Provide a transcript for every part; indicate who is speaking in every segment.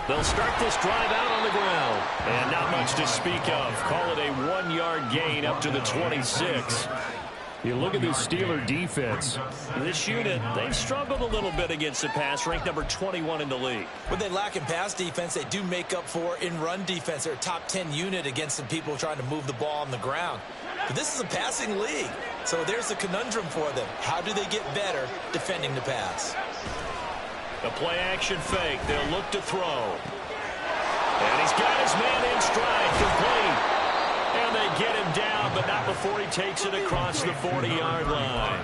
Speaker 1: They'll start this drive out on the ground. And not much to speak of. Call it a 1-yard gain up to the 26. You look at the Steeler defense. This unit, they've struggled a little bit against the pass, ranked number 21 in the league.
Speaker 2: When they lack in pass defense, they do make up for in run defense. They're a top 10 unit against some people trying to move the ball on the ground. But this is a passing league, so there's a conundrum for them. How do they get better defending the pass?
Speaker 1: A play-action fake. They'll look to throw. And he's got his man in stride, complete. And they get him down, but not before he takes it across the 40-yard line.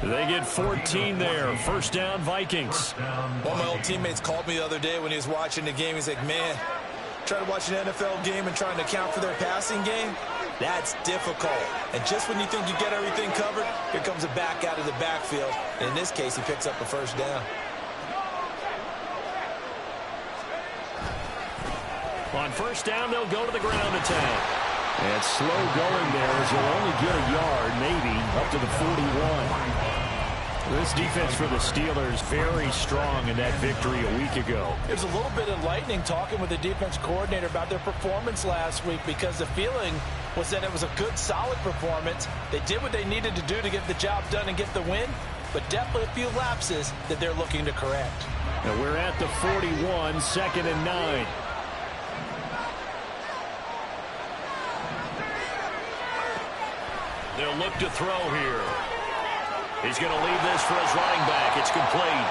Speaker 1: They get 14 there. First down, Vikings.
Speaker 2: One of my old teammates called me the other day when he was watching the game. He's like, man, trying to watch an NFL game and trying to account for their passing game, that's difficult. And just when you think you get everything covered, here comes a back out of the backfield. And in this case, he picks up a first down.
Speaker 1: On first down, they'll go to the ground attack. And slow going there as he'll only get a yard, maybe, up to the 41. This defense for the Steelers very strong in that victory a week ago.
Speaker 3: It was a little bit enlightening talking with the defense coordinator about their performance last week because the feeling was that it was a good, solid performance. They did what they needed to do to get the job done and get the win, but definitely a few lapses that they're looking to correct.
Speaker 1: Now we're at the 41, 2nd and 9. They'll look to throw here. He's going to leave this for his running back. It's complete.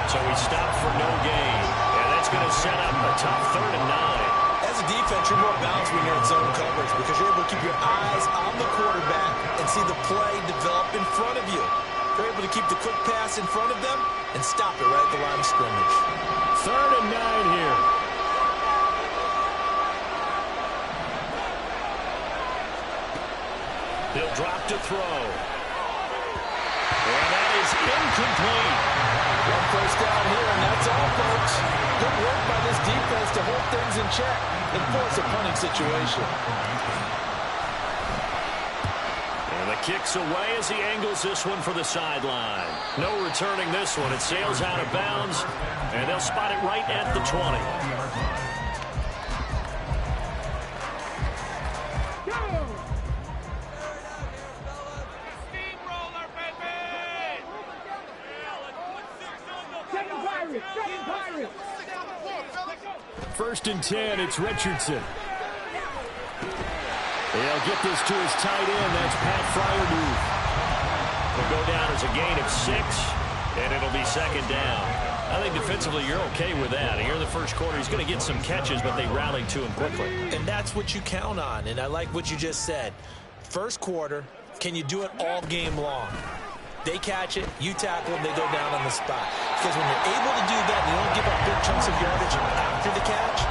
Speaker 1: So he stopped for no gain. And that's going to set up a tough 3rd and 9.
Speaker 2: As a defense, you're more balanced when you're in zone coverage because you're able to keep your eyes on the quarterback and see the play develop in front of you. You're able to keep the quick pass in front of them and stop it right at the line of scrimmage.
Speaker 1: 3rd and 9 here. He'll drop to throw. And that is incomplete.
Speaker 3: One first down here, and that's all, folks. Good work by this defense to hold things in check and force a punting situation.
Speaker 1: And the kick's away as he angles this one for the sideline. No returning this one. It sails out of bounds, and they'll spot it right at the 20. First and 10, it's Richardson. They'll get this to his tight end. That's Pat Fryermuth. He'll go down as a gain of 6, and it'll be 2nd down. I think defensively you're okay with that. Here in the first quarter, he's going to get some catches, but they rallied to him quickly.
Speaker 2: And that's what you count on, and I like what you just said. First quarter, can you do it all game long? They catch it, you tackle them, they go down on the spot. Because when you're able to do that, and you don't give up big chunks of yardage after the catch,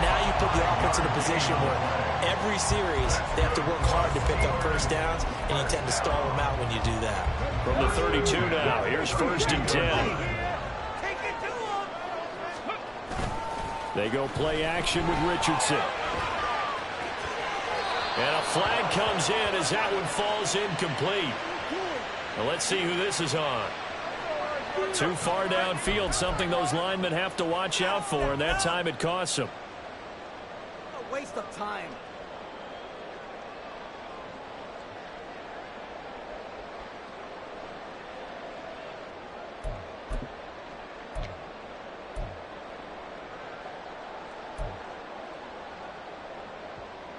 Speaker 2: now you put the offense in a position where every series they have to work hard to pick up first downs, and you tend to stall them out when you do that.
Speaker 1: From the 32 now, here's 1st and 10. They go play action with Richardson. And a flag comes in as that one falls incomplete. Well, let's see who this is on. Too far downfield, something those linemen have to watch out for, and that time it costs them.
Speaker 4: A waste of time.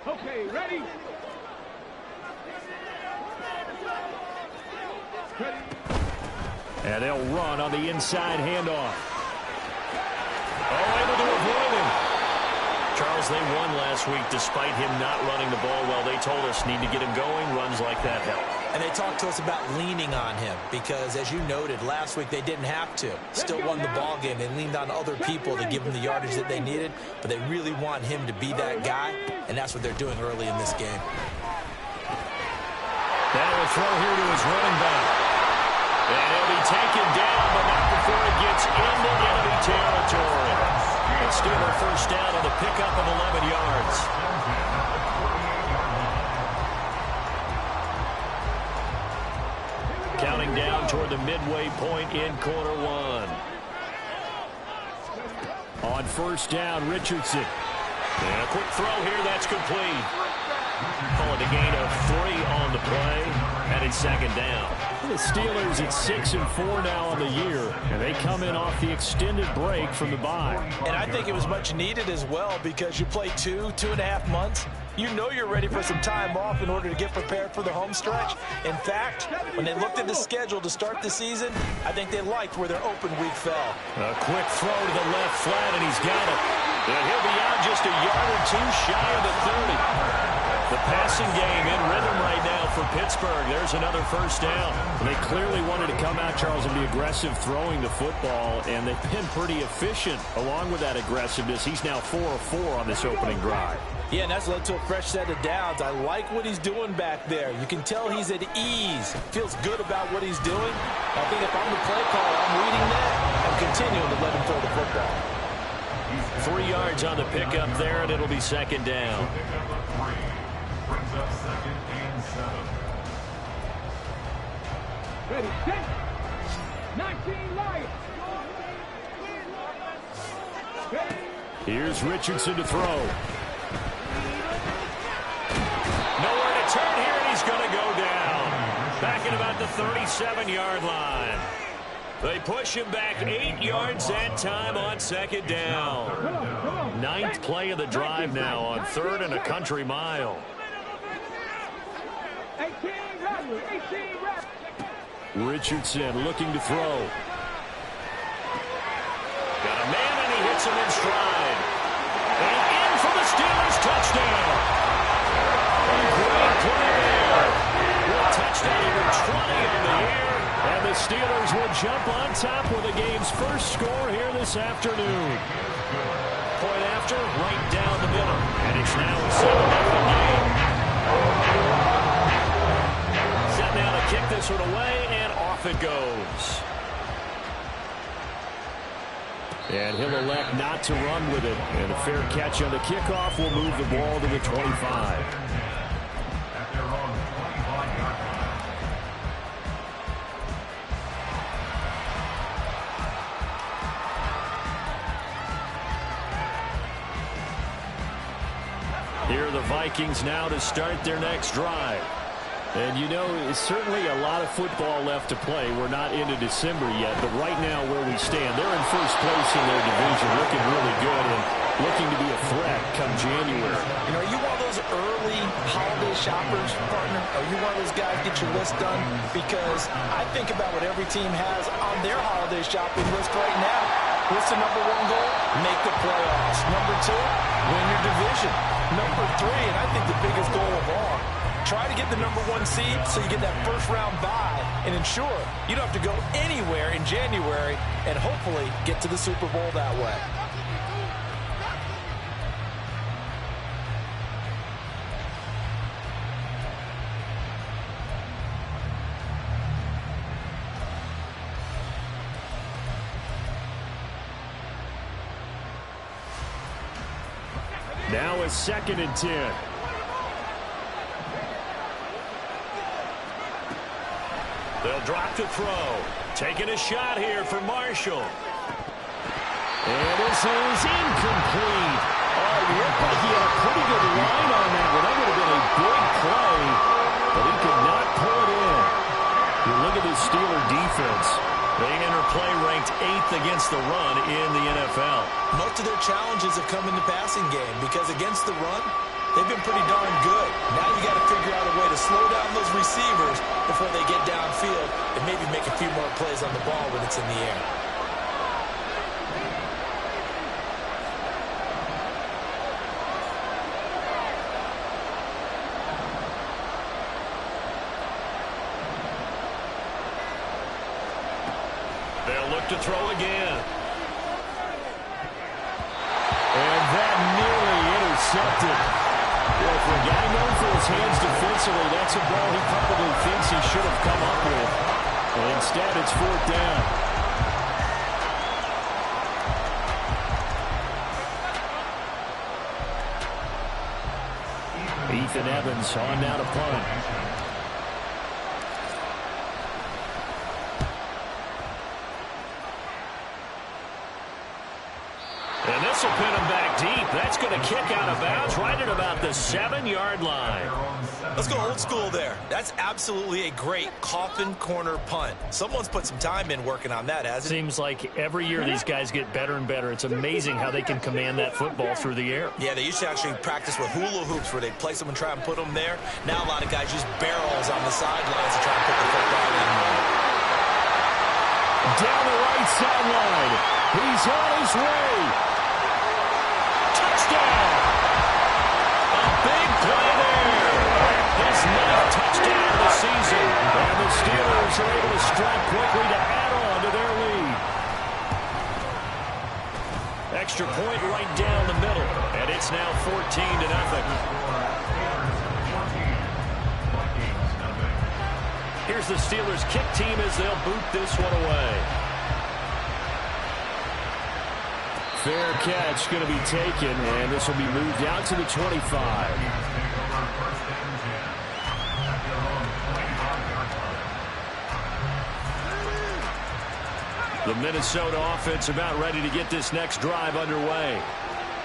Speaker 4: Okay, ready?
Speaker 1: And they'll run on the inside handoff. Oh, able to avoid him. Charles, they won last week despite him not running the ball well. They told us need to get him going. Runs like that help.
Speaker 2: And they talked to us about leaning on him because, as you noted, last week they didn't have to. Still won the ball game. They leaned on other people to give them the yardage that they needed, but they really want him to be that guy, and that's what they're doing early in this game.
Speaker 1: Now a throw here to his running back. And he'll be taken down, but not before it gets into enemy territory. And Steeler first down on the pickup of 11 yards. Counting down toward the midway point in quarter one. On first down, Richardson. And a quick throw here, that's complete. Call it a gain of 3 on the play, and it's second down. The Steelers at 6-4 now on the year, and they come in off the extended break from the bye.
Speaker 3: And I think it was much needed as well because you play 2.5 months. You know you're ready for some time off in order to get prepared for the home stretch. In fact, when they looked at the schedule to start the season, I think they liked where their open week fell.
Speaker 1: A quick throw to the left flat, and he's got it. And he'll be out just a yard or 2 shy of the 30. The passing game in rhythm right now for Pittsburgh. There's another first down. They clearly wanted to come out, Charles, and be aggressive throwing the football, and they've been pretty efficient along with that aggressiveness. He's now 4 of 4 on this opening drive.
Speaker 3: Yeah, and that's led to a fresh set of downs. I like what he's doing back there. You can tell he's at ease. Feels good about what he's doing. I think if I'm the play caller, I'm reading that and continuing to let him throw the football.
Speaker 1: 3 yards on the pickup there, and it'll be second down.
Speaker 4: Ready, set. 19 Lions.
Speaker 1: Here's Richardson to throw. Nowhere to turn here, and he's going to go down. Back at about the 37-yard line. They push him back 8 yards that time on second down. 9th play of the drive now on 3rd and a country mile.
Speaker 4: 18 reps.
Speaker 1: Richardson looking to throw. Got a man, and he hits him in stride. And in for the Steelers touchdown. A great play there. With a touchdown over 20 on the year. And the Steelers will jump on top with the game's first score here this afternoon. Point after, right down the middle. And it's now a 7-0 game. Set now to kick this one away, and off it goes. And he'll elect not to run with it. And a fair catch on the kickoff will move the ball to the 25. Here are the Vikings now to start their next drive. And, you know, it's certainly a lot of football left to play. We're not into December yet, but right now where we stand, they're in first place in their division, looking really good and looking to be a threat come January.
Speaker 3: You know, are you one of those early holiday shoppers, partner? Are you one of those guys get your list done? Because I think about what every team has on their holiday shopping list right now. What's the number 1 goal? Make the playoffs. Number 2, win your division. Number 3, and I think the biggest goal of all, try to get the number 1 seed so you get that first-round bye and ensure you don't have to go anywhere in January and hopefully get to the Super Bowl that way.
Speaker 1: Now a 2nd and 10. They'll drop to throw. Taking a shot here for Marshall. And this is incomplete. Oh, it looked like he had a pretty good line on that one. That would have been a big play, but he could not pull it in. You look at this Steeler defense. They enter play ranked 8th against the run in the NFL.
Speaker 3: Most of their challenges have come in the passing game because against the run, they've been pretty darn good. Now you got to figure out a way to slow down those receivers before they get downfield and maybe make a few more plays on the ball when it's in the air.
Speaker 1: They'll look to throw again. And that nearly intercepted. Well, for a guy known for his hands defensively, that's a ball he probably thinks he should have come up with. And instead, it's 4th down. Ethan Evans on now to punt. And This will pin him back deep. That's going to kick out of bounds right at about the 7-yard line.
Speaker 2: Let's go old school there. That's absolutely a great coffin corner punt. Someone's put some time in working on that, hasn't it?
Speaker 1: Seems like every year these guys get better and better. It's amazing how they can command that football through the air.
Speaker 2: Yeah, they used to actually practice with hula hoops where they place them and try and put them there. Now a lot of guys use barrels on the sidelines to try and put the football in.
Speaker 1: Down the right sideline. He's on his way. Touchdown. A big play there. His 9th touchdown of the season. And the Steelers are able to strike quickly to add on to their lead. Extra point right down the middle. And it's now 14-0. Here's the Steelers kick team as they'll boot this one away. Fair catch going to be taken, and this will be moved out to the 25. The Minnesota offense about ready to get this next drive underway.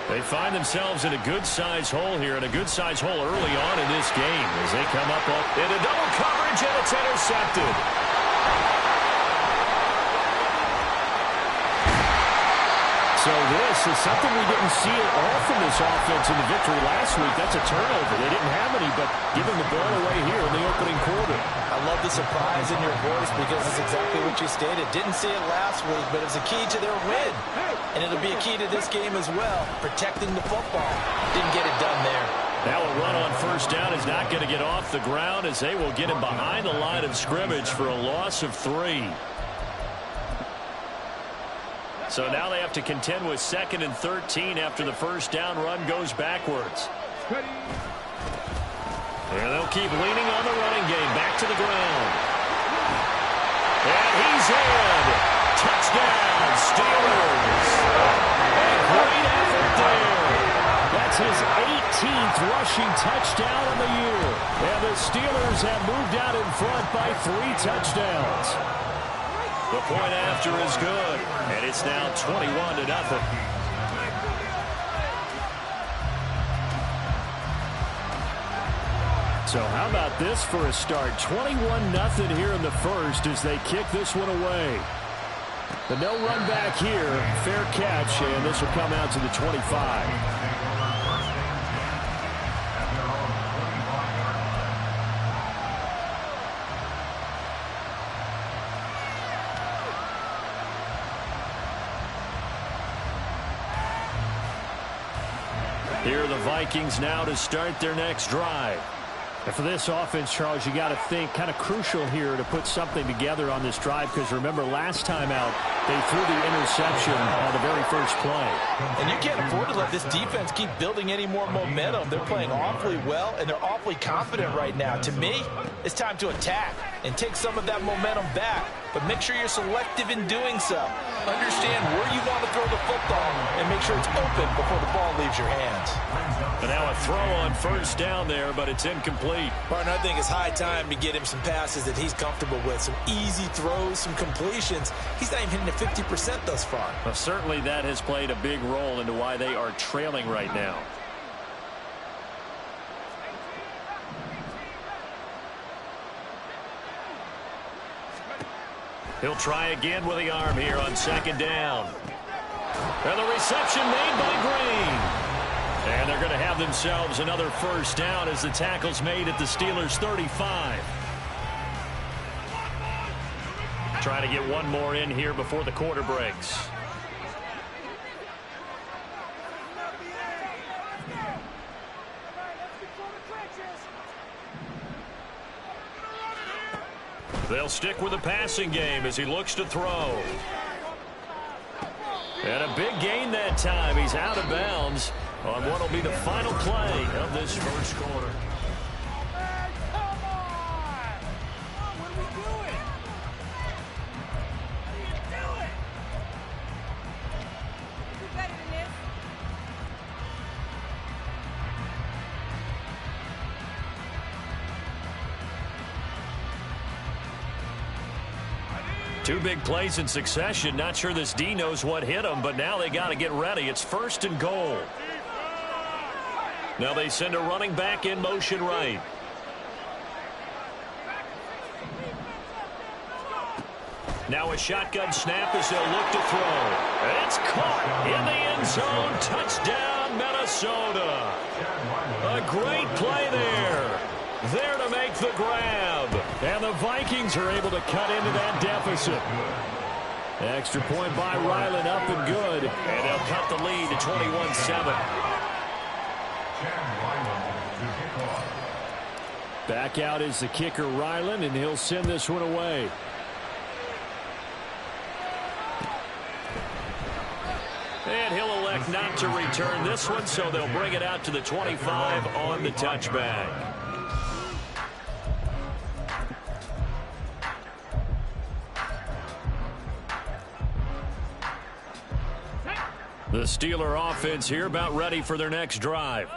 Speaker 1: They find themselves in a good-sized hole here, and a good-sized hole early on in this game as they come up into double coverage, and it's intercepted. So this is something we didn't see at all from this offense in the victory last week. That's a turnover. They didn't have any, but giving the ball away here in the opening quarter.
Speaker 3: I love the surprise in your voice because it's exactly what you stated. Didn't see it last week, but it was a key to their win. And it'll be a key to this game as well, protecting the football. Didn't get it done there.
Speaker 1: Now a run on first down is not going to get off the ground as they will get him behind the line of scrimmage for a loss of 3. So now they have to contend with 2nd and 13 after the first down run goes backwards. And they'll keep leaning on the running game. Back to the ground. And he's in. Touchdown, Steelers. A great effort there. That's his 18th rushing touchdown of the year. And the Steelers have moved out in front by 3 touchdowns. The point after is good, and it's now 21-0. So how about this for a start? 21-0 here in the first as they kick this one away. The no run back here, fair catch, and this will come out to the 25. Here are the Vikings now to start their next drive. And for this offense, Charles, you got to think kind of crucial here to put something together on this drive because remember last time out they threw the interception on the very first play.
Speaker 3: And you can't afford to let this defense keep building any more momentum. They're playing awfully well, and they're awfully confident right now. To me, it's time to attack and take some of that momentum back. But make sure you're selective in doing so. Understand where you want to throw the football and make sure it's open before the ball leaves your hands.
Speaker 1: And now a throw on first down there, but it's incomplete.
Speaker 2: Partner, I think it's high time to get him some passes that he's comfortable with. Some easy throws, some completions. He's not even hitting the 50% thus far.
Speaker 1: Well, certainly that has played a big role into why they are trailing right now. He'll try again with the arm here on second down. And the reception made by Green. And they're going to have themselves another first down as the tackle's made at the Steelers' 35. Trying to get one more in here before the quarter breaks. They'll stick with the passing game as he looks to throw. And a big gain that time. He's out of bounds on what will be the final play of this first quarter. Two big plays in succession. Not sure this D knows what hit him, but now they got to get ready. It's 1st and goal. Now they send a running back in motion right. Now a shotgun snap as they'll look to throw. It's caught in the end zone. Touchdown, Minnesota. A great play there. There to make the grab. And the Vikings are able to cut into that deficit. Extra point by Ryland, up and good. And they'll cut the lead to 21-7. Back out is the kicker, Ryland, and he'll send this one away. And he'll elect not to return this one, so they'll bring it out to the 25 on the touchback. The Steeler offense here about ready for their next drive.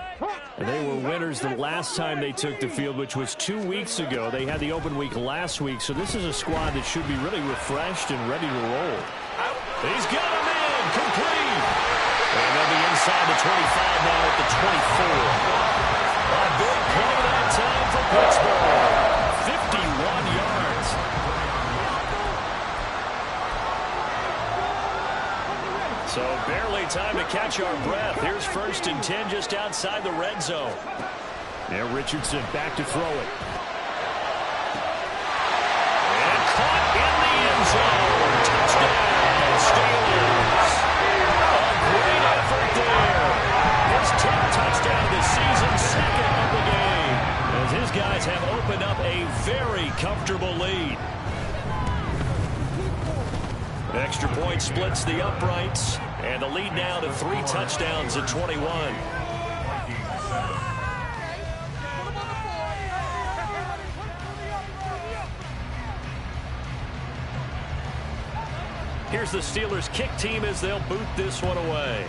Speaker 1: And they were winners the last time they took the field, which was 2 weeks ago. They had the open week last week, so this is a squad that should be really refreshed and ready to roll. He's got him in, complete. And they'll be inside the 25 now at the 24. A big play that time for Pittsburgh. 51 yards. So barely time to catch our breath. Here's 1st and 10 just outside the red zone. Now Richardson back to throw it. And caught in the end zone. Touchdown, Steelers. A great effort there. His 10th touchdown of the season, 2nd of the game. As his guys have opened up a very comfortable lead. Extra point splits the uprights, and the lead now to 3 touchdowns at 21. Here's the Steelers' kick team as they'll boot this one away.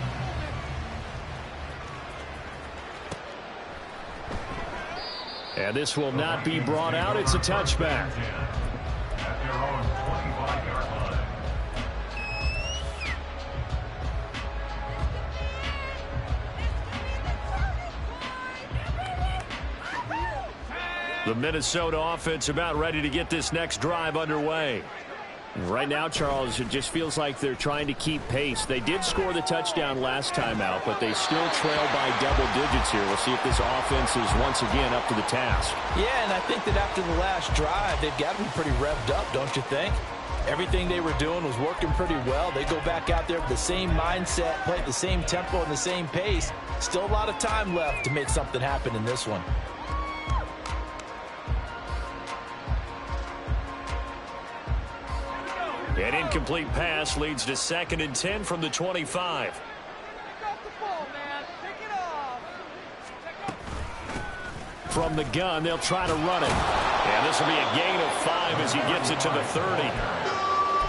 Speaker 1: And this will not be brought out. It's a touchback. The Minnesota offense about ready to get this next drive underway. Right now, Charles, it just feels like they're trying to keep pace. They did score the touchdown last time out, but they still trail by double digits here. We'll see if this offense is once again up to the task.
Speaker 3: Yeah, and I think that after the last drive, they've got to be pretty revved up, don't you think? Everything they were doing was working pretty well. They go back out there with the same mindset, play at the same tempo and the same pace. Still a lot of time left to make something happen in this one.
Speaker 1: An incomplete pass leads to 2nd and 10 from the 25. From the gun, they'll try to run it. And this will be a gain of 5 as he gets it to the 30.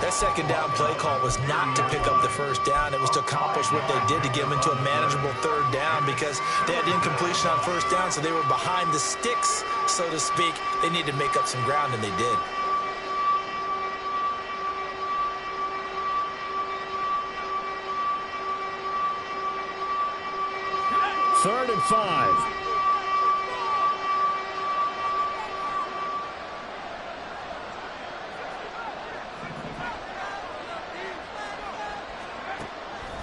Speaker 2: That 2nd down play call was not to pick up the 1st down. It was to accomplish what they did to get them into a manageable 3rd down because they had incompletion on 1st down, so they were behind the sticks, so to speak. They needed to make up some ground, and they did.
Speaker 1: Third and 5.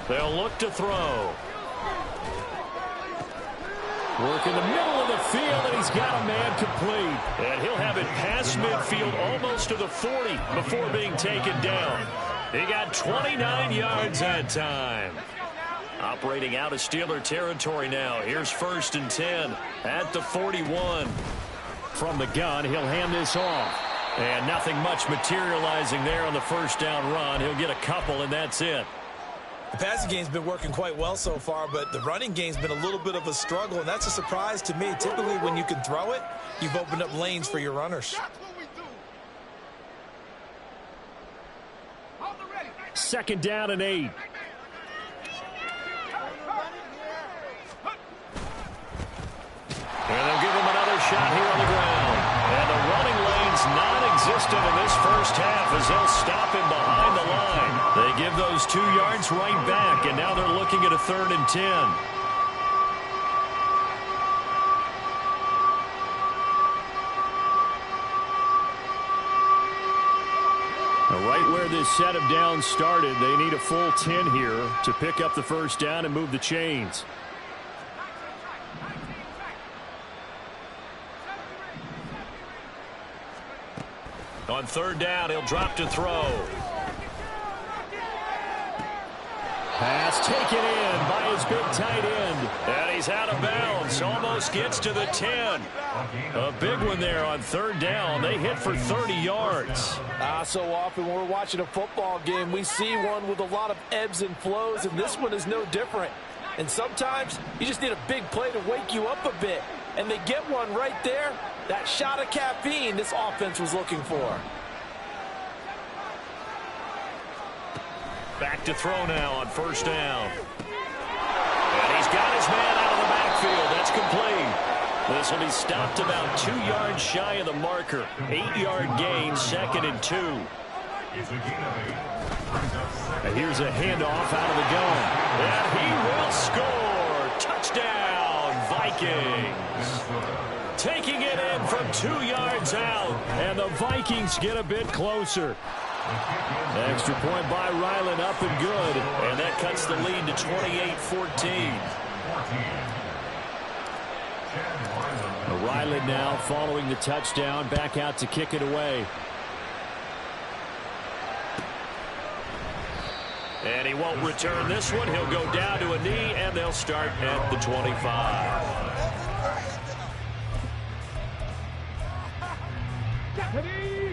Speaker 1: They'll look to throw. Work in the middle of the field, and he's got a man complete. And he'll have it past midfield almost to the 40 before being taken down. He got 29 yards that time. Operating out of Steeler territory now. Here's 1st and 10 at the 41. From the gun, he'll hand this off. And nothing much materializing there on the 1st down run. He'll get a couple, and that's it.
Speaker 2: The passing game's been working quite well so far, but the running game's been a little bit of a struggle, and that's a surprise to me. Typically, when you can throw it, you've opened up lanes for your runners.
Speaker 1: 2nd down and 8. And they'll give him another shot here on the ground. And the running lane's non-existent consistent in this first half as they'll stop him behind the line. They give those 2 yards right back, and now they're looking at a 3rd and 10. Right where this set of downs started, they need a full 10 here to pick up the first down and move the chains. On 3rd down, he'll drop to throw. Pass taken in by his big tight end. And he's out of bounds. Almost gets to the 10. A big one there on 3rd down. They hit for 30 yards.
Speaker 3: So often when we're watching a football game, we see one with a lot of ebbs and flows, and this one is no different. And sometimes you just need a big play to wake you up a bit. And they get one right there. That shot of caffeine this offense was looking for.
Speaker 1: Back to throw now on 1st down. And he's got his man out of the backfield. That's complete. This will be stopped about 2 yards shy of the marker. 8-yard gain, 2nd and 2. And here's a handoff out of the gun. And he will score. Touchdown, Vikings. Taking it in from 2 yards out. And the Vikings get a bit closer. Extra point by Ryland, up and good. And that cuts the lead to 28-14. Ryland now following the touchdown, back out to kick it away. And he won't return this one. He'll go down to a knee, and they'll start at the 25.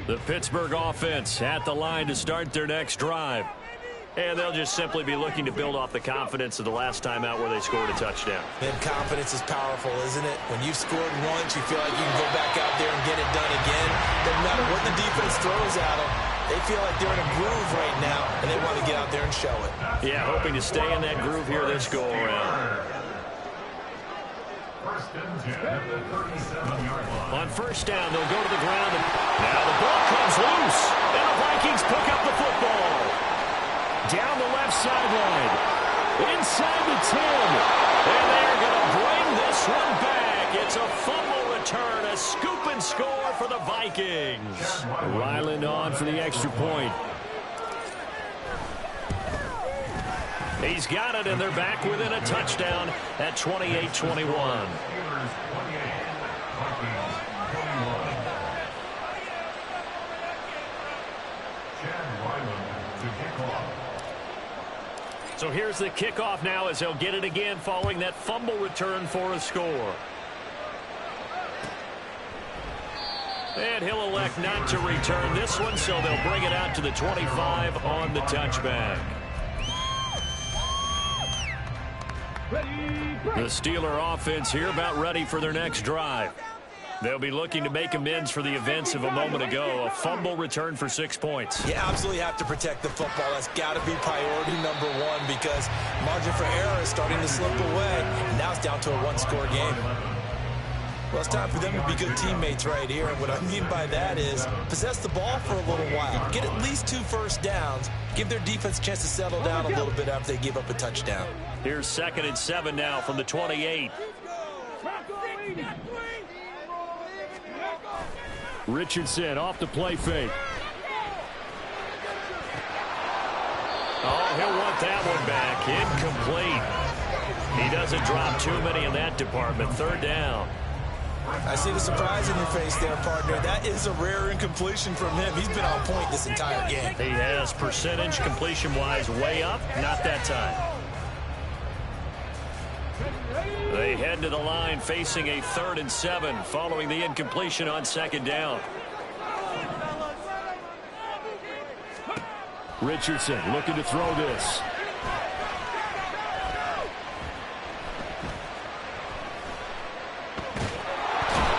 Speaker 1: The Pittsburgh offense at the line to start their next drive. And they'll just simply be looking to build off the confidence of the last time out where they scored a touchdown.
Speaker 2: And confidence is powerful, isn't it? When you've scored once, you feel like you can go back out there and get it done again. No matter what the defense throws at them, they feel like they're in a groove right now, and they want to get out there and show it.
Speaker 1: Yeah, hoping to stay in that groove here this go-around. On 1st down, they'll go to the ground. And now the ball comes loose, and the Vikings pick up the football. Down the left sideline. Inside the 10. And they're going to bring this one back. It's a fumble return, a scoop and score for the Vikings. Ryland on for the extra point. He's got it, and they're back within a touchdown at 28-21. So here's the kickoff now as they'll get it again following that fumble return for a score. And he'll elect not to return this one, so they'll bring it out to the 25 on the touchback. The Steeler offense here about ready for their next drive. They'll be looking to make amends for the events of a moment ago. A fumble return for 6 points.
Speaker 2: You absolutely have to protect the football. That's got to be priority number one because margin for error is starting to slip away. Now it's down to a one-score game. Well, it's time for them to be good teammates right here. And what I mean by that is possess the ball for a little while. Get at least 2 first downs. Give their defense a chance to settle down a little bit after they give up a touchdown.
Speaker 1: Here's 2nd and 7 now from the 28. Richardson off the play fake. Oh, he'll want that one back. Incomplete. He doesn't drop too many in that department. 3rd down.
Speaker 2: I see the surprise in your face there, partner. That is a rare incompletion from him. He's been on point this entire game.
Speaker 1: He has percentage completion-wise way up. Not that time. They head to the line facing a 3rd and 7 following the incompletion on 2nd down. Richardson looking to throw this.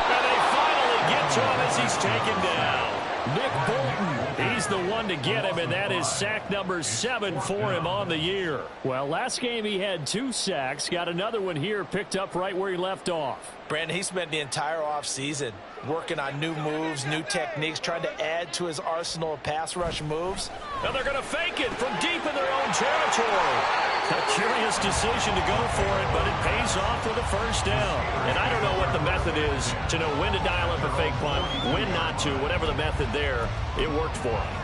Speaker 1: And they finally get to him as he's taken down. Nick Bolton, he's the one to get him, and that is sack number 7 for him on the year. Well, last game he had 2 sacks. Got another one here picked up right where he left off.
Speaker 2: Brandon, he spent the entire offseason
Speaker 3: working on new moves, new techniques, trying to add to his arsenal of pass rush moves.
Speaker 1: Now they're going to fake it from deep in their own territory. A curious decision to go for it, but it pays off with a first down. And I don't know what the method is to know when to dial up a fake punt, when not to. Whatever the method there, it worked for him.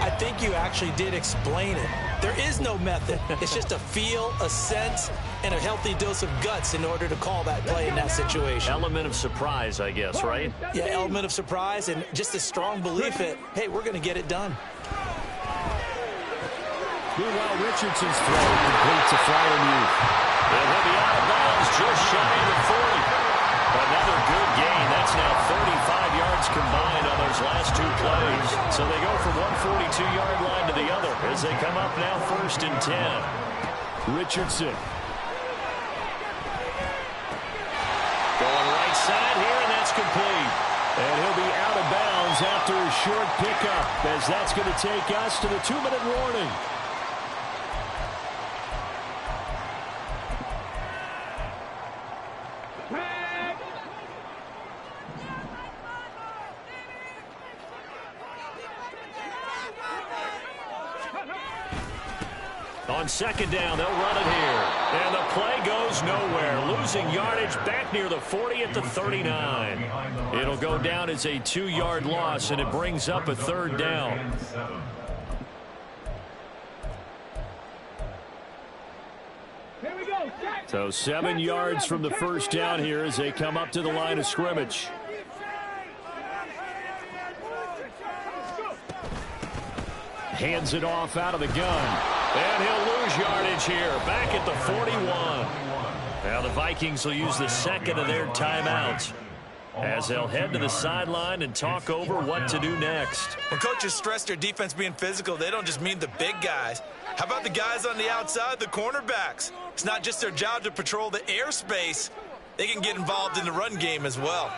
Speaker 2: I think you actually did explain it. There is no method. It's just a feel, a sense, and a healthy dose of guts in order to call that play in that situation.
Speaker 1: Element of surprise, I guess, right?
Speaker 2: Yeah, element of surprise and just a strong belief that, hey, we're going to get it done.
Speaker 5: Meanwhile, Richardson's throw complete to Freiermuth.
Speaker 1: And he'll be out of bounds just shy of the 40. Another good gain. That's now 35 yards combined on those last two plays. So they go from one 42-yard line to the other as they come up now 1st and 10.
Speaker 5: Richardson.
Speaker 1: Going right side here, and that's complete.
Speaker 5: And he'll be out of bounds after a short pickup, as that's going to take us to the 2-minute warning.
Speaker 1: On 2nd down, they'll run it here. And the play goes nowhere. Losing yardage back near the 40 at the 39. It'll go down as a 2-yard loss, and it brings up a 3rd down.
Speaker 4: Here we go.
Speaker 5: So 7 yards from the first down here as they come up to the line of scrimmage. Hands it off out of the gun.
Speaker 1: And he'll lose yardage here, back at the 41. Now the Vikings will use the 2nd of their timeouts as they'll head to the sideline and talk over what to do next.
Speaker 2: When coaches stress their defense being physical, they don't just mean the big guys. How about the guys on the outside, the cornerbacks? It's not just their job to patrol the airspace. They can get involved in the run game as well.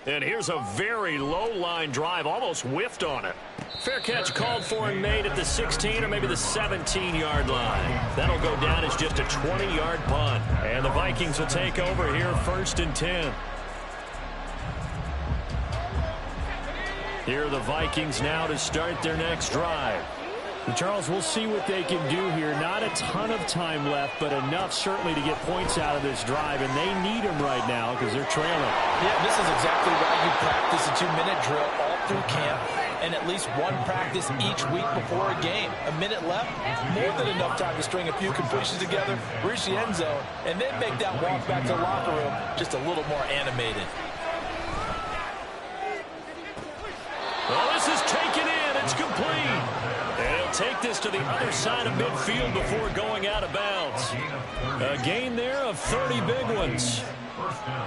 Speaker 1: And here's a very low-line drive, almost whiffed on it. Fair catch called for and made at the 16 or maybe the 17-yard line. That'll go down as just a 20-yard punt. And the Vikings will take over here 1st and 10. Here are the Vikings now to start their next drive.
Speaker 5: And Charles, we'll see what they can do here. Not a ton of time left, but enough certainly to get points out of this drive, and they need them right now because they're trailing.
Speaker 3: Yeah, this is exactly why you practice a 2-minute drill all through camp and at least one practice each week before a game. A minute left, more than enough time to string a few completions together, reach the end zone, and then make that walk back to the locker room just a little more animated.
Speaker 1: Well, this is taken in. It's complete. And he'll take this to the other side of midfield before going out of bounds. A gain there of 30 big ones.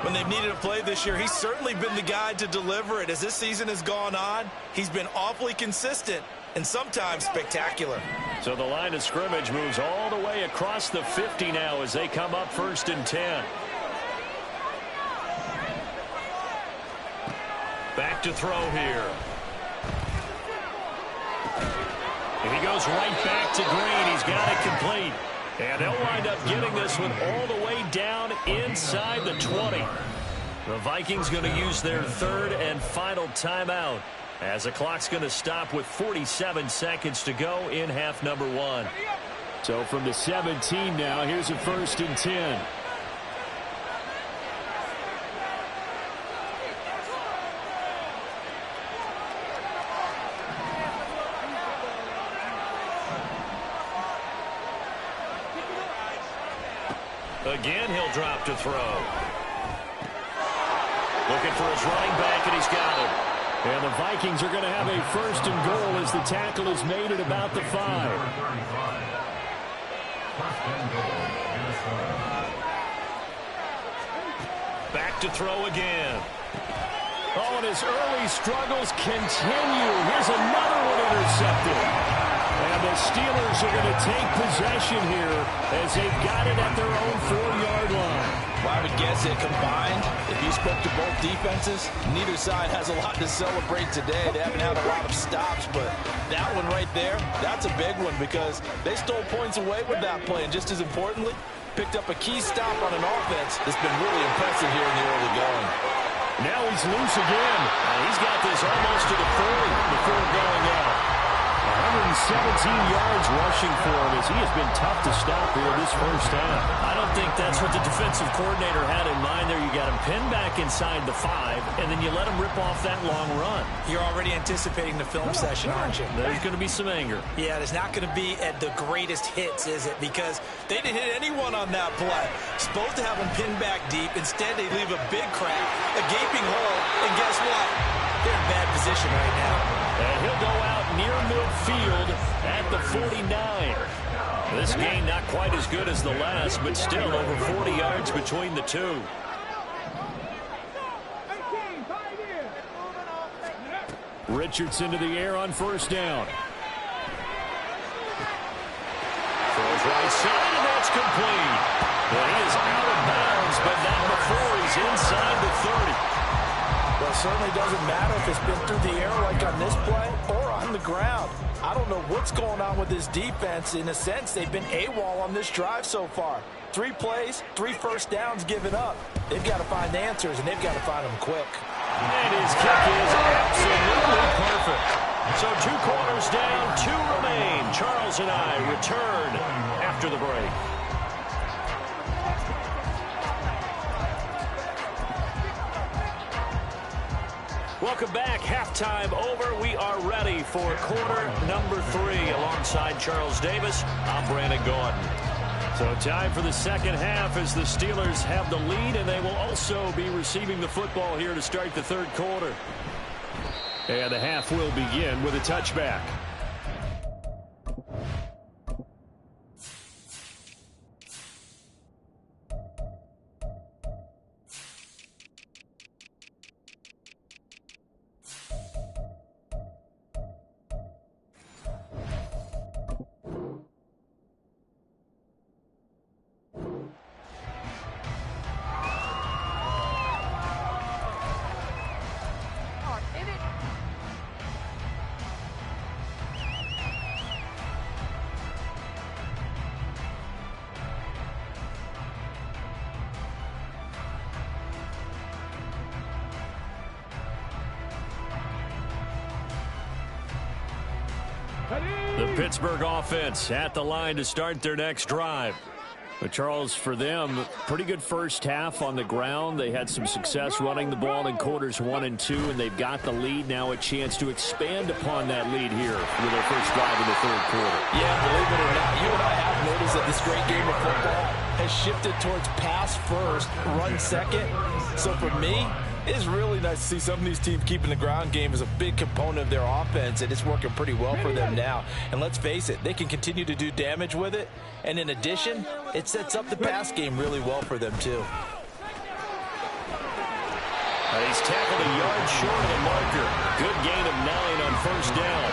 Speaker 2: When they've needed a play this year, he's certainly been the guy to deliver it. As this season has gone on, he's been awfully consistent and sometimes spectacular.
Speaker 1: So the line of scrimmage moves all the way across the 50 now as they come up 1st and 10. Back to throw here. And he goes right back to Green. He's got it complete. And they'll wind up getting this one all the way down inside the 20. The Vikings going to use their 3rd and final timeout as the clock's going to stop with 47 seconds to go in half number 1.
Speaker 5: So from the 17 now, here's a 1st and 10.
Speaker 1: Again, he'll drop to throw. Looking for his running back, and he's got it.
Speaker 5: And the Vikings are going to have a 1st and goal as the tackle is made at about the 5.
Speaker 1: Back to throw again.
Speaker 5: Oh, and his early struggles continue. Here's another one intercepted. And the Steelers are going to take possession here as they've got it at their own 4-yard line.
Speaker 3: Well, I would guess that combined, if you spoke to both defenses, neither side has a lot to celebrate today. They haven't had a lot of stops, but that one right there, that's a big one because they stole points away with that play. And just as importantly, picked up a key stop on an offense that's been really impressive here in the early going.
Speaker 5: Now he's loose again.
Speaker 1: He's got this almost to the 40 before going out.
Speaker 5: 117 yards rushing for him as he has been tough to stop here this first half.
Speaker 1: I don't think that's what the defensive coordinator had in mind there. You got him pinned back inside the 5, and then you let him rip off that long run.
Speaker 2: You're already anticipating the film session, aren't you?
Speaker 1: There's going to be some anger.
Speaker 2: Yeah, it's not going to be at the greatest hits, is it? Because they didn't hit anyone on that play. Supposed to have him pinned back deep. Instead, they leave a big crack, a gaping hole, and guess what? They're in bad position right now.
Speaker 1: And he'll go out near midfield at the 49. This game not quite as good as the last, but still over 40 yards between the two.
Speaker 5: Richardson to the air on first down.
Speaker 1: Throws right side, and that's complete. Well, he is out of bounds, but not before he's inside the 30.
Speaker 3: Well, it certainly doesn't matter if it's been through the air like on this play or on the ground. I don't know what's going on with this defense. In a sense, they've been AWOL on this drive so far. 3 plays, 3 first downs given up. They've got to find answers, and they've got to find them quick.
Speaker 1: And his kick is absolutely perfect. So 2 quarters down, 2 remain. Charles and I return after the break. Welcome back. Halftime over. We are ready for quarter number 3. Alongside Charles Davis, I'm Brandon Gordon. So time for the second half as the Steelers have the lead, and they will also be receiving the football here to start the third quarter.
Speaker 5: And the half will begin with a touchback.
Speaker 1: The Pittsburgh offense at the line to start their next drive. But Charles, for them, pretty good first half on the ground. They had some success running the ball in quarters 1 and 2, and they've got the lead. Now a chance to expand upon that lead here with their first drive in the third quarter.
Speaker 3: Yeah, believe it or not, you and I have noticed that this great game of football has shifted towards pass first, run second. So for me, it's really nice to see some of these teams keeping the ground game as a big component of their offense, and it's working pretty well for them now. And let's face it, they can continue to do damage with it. And in addition, it sets up the pass game really well for them, too.
Speaker 1: He's tackled a yard short of the marker. Good gain of 9 on first down.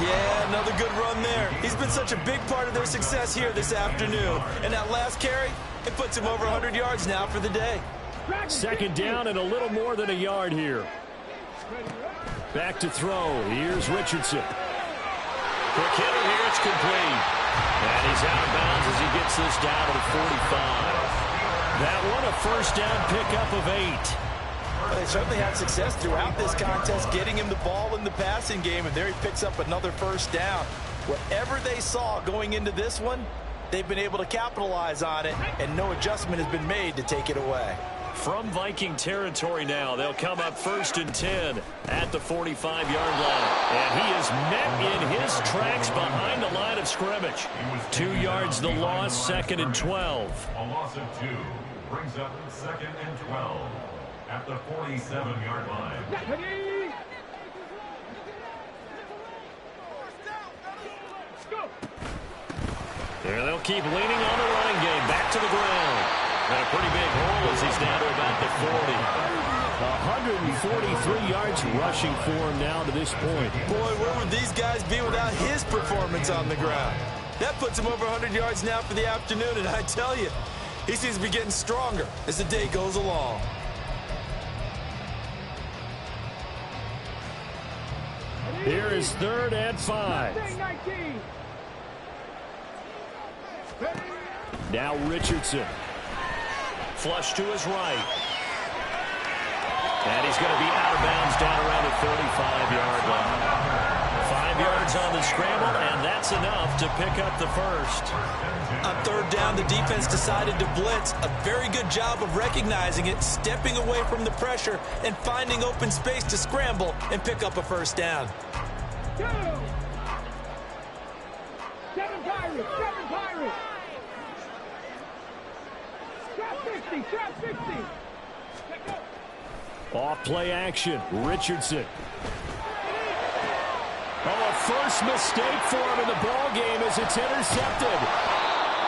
Speaker 2: Yeah, another good run there. He's been such a big part of their success here this afternoon. And that last carry, it puts him over 100 yards now for the day.
Speaker 5: Second down and a little more than a yard here. Back to throw. Here's Richardson.
Speaker 1: Quick hitter here. It's complete. And he's out of bounds as he gets this down to the 45. That one a first down pickup of 8.
Speaker 3: Well, they certainly had success throughout this contest getting him the ball in the passing game, and there he picks up another first down. Whatever they saw going into this one, they've been able to capitalize on it, and no adjustment has been made to take it away.
Speaker 1: From Viking territory now, they'll come up 1st and 10 at the 45-yard line. And he is met in his tracks behind the line of scrimmage. 2 yards the loss, 2nd and 12.
Speaker 6: A loss of 2 brings up 2nd and 12 at the 47-yard line.
Speaker 1: There they'll keep leaning on the running game. Back to the ground. And a pretty big hole as he's down to about the 40.
Speaker 5: 143 yards rushing for him now to this point.
Speaker 2: Boy, where would these guys be without his performance on the ground? That puts him over 100 yards now for the afternoon, and I tell you, he seems to be getting stronger as the day goes along.
Speaker 5: Here is 3rd and 5. Now Richardson.
Speaker 1: Flush to his right. And he's going to be out of bounds down around the 35-yard line. 5 yards on the scramble, and that's enough to pick up the first.
Speaker 2: On third down, the defense decided to blitz. A very good job of recognizing it, stepping away from the pressure, and finding open space to scramble and pick up a first down.
Speaker 4: 7 Pirates, 7 Pirates. Trap 60, trap 60. Let go.
Speaker 5: Off play action. Richardson. Oh, a first mistake for him in the ball game as it's intercepted.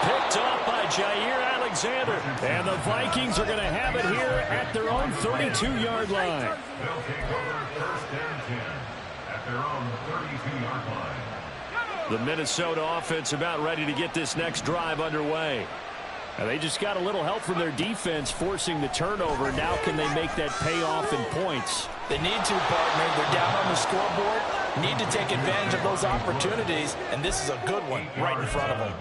Speaker 1: Picked up by Jair Alexander.
Speaker 5: And the Vikings are going to have it here at their own 32-yard line.
Speaker 6: They'll take over first and 10 at their own 32-yard line.
Speaker 1: The Minnesota offense about ready to get this next drive underway.
Speaker 5: Now they just got a little help from their defense forcing the turnover. Now can they make that pay off in points?
Speaker 3: They need to, partner. They're down on the scoreboard. Need to take advantage of those opportunities, and this is a good one right in front of them.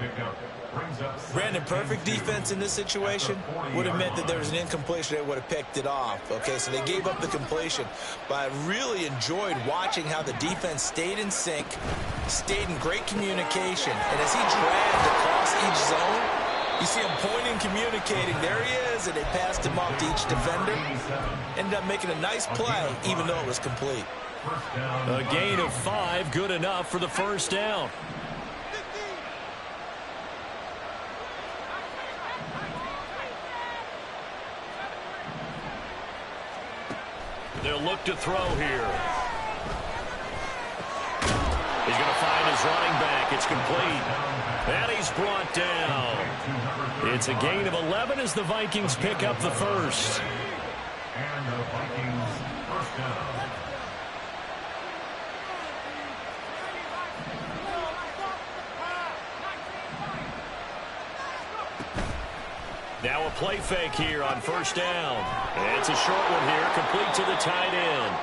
Speaker 2: Brandon, perfect defense in this situation would have meant that there was an incompletion. They would have picked it off. Okay, so they gave up the completion. But I really enjoyed watching how the defense stayed in sync, stayed in great communication. And as he dragged across each zone, you see him pointing, communicating. There he is, and they passed him off to each defender. Ended up making a nice play, even though it was complete.
Speaker 1: A gain of 5, good enough for the first down. They'll look to throw here. He's going to find his running back. It's complete. And he's brought down. It's a gain of 11 as the Vikings pick up the first.
Speaker 6: And the Vikings first down.
Speaker 1: Now a play fake here on first down. And it's a short one here, complete to the tight end.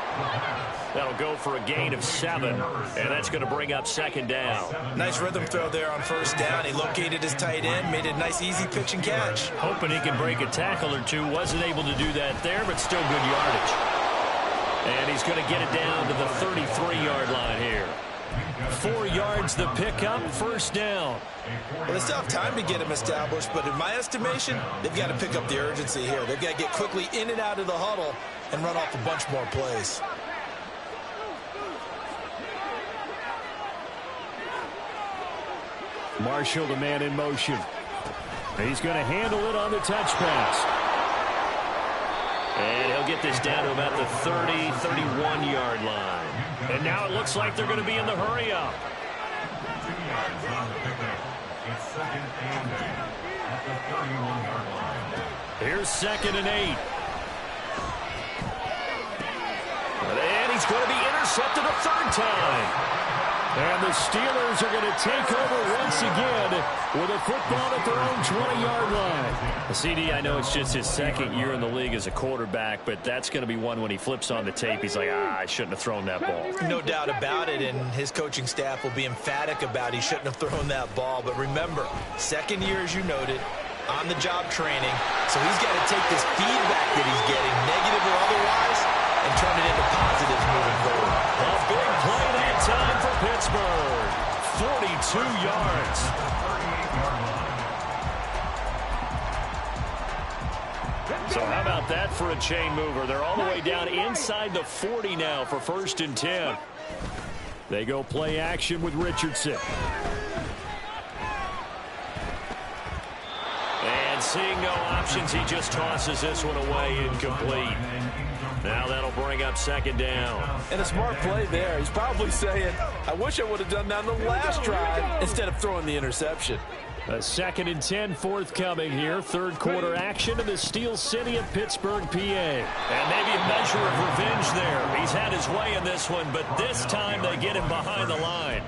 Speaker 1: That'll go for a gain of 7, and that's going to bring up second down.
Speaker 2: Nice rhythm throw there on first down. He located his tight end, made it a nice, easy pitch and catch.
Speaker 1: Hoping he can break a tackle or two. Wasn't able to do that there, but still good yardage. And he's going to get it down to the 33-yard line here. 4 yards the pickup, first down.
Speaker 2: Well, they still have time to get him established, but in my estimation, they've got to pick up the urgency here. They've got to get quickly in and out of the huddle and run off a bunch more plays.
Speaker 5: Marshall, the man in motion. He's going to handle it on the touch pass.
Speaker 1: And he'll get this down to about the 30, 31-yard line. And now it looks like they're going to be in the hurry-up.
Speaker 6: 2 yards on the pickup. It's second and 8 at the 31-yard line.
Speaker 1: Here's 2nd and 8. And he's going to be intercepted a third time.
Speaker 5: And the Steelers are going to take over once again with a football at their own 20-yard line.
Speaker 1: CD, I know it's just his second year in the league as a quarterback, but that's going to be one when he flips on the tape, he's like, I shouldn't have thrown that ball.
Speaker 2: No doubt about it, and his coaching staff will be emphatic about he shouldn't have thrown that ball. But remember, second year, as you noted, on-the-job training, so he's got to take this feedback that he's getting, negative or otherwise, and turn it into positives moving forward.
Speaker 1: A big play that time for Pittsburgh. 42 yards. So how about that for a chain mover? They're all the way down inside the 40 now for 1st and 10.
Speaker 5: They go play action with Richardson.
Speaker 1: And seeing no options, he just tosses this one away incomplete. Now that'll bring up second down.
Speaker 3: And a smart play there. He's probably saying, I wish I would have done that on the last drive instead of throwing the interception.
Speaker 5: A 2nd and 10 forthcoming here. Third quarter action in the Steel City of Pittsburgh, PA.
Speaker 1: And maybe a measure of revenge there. He's had his way in this one, but this time they get him behind the line.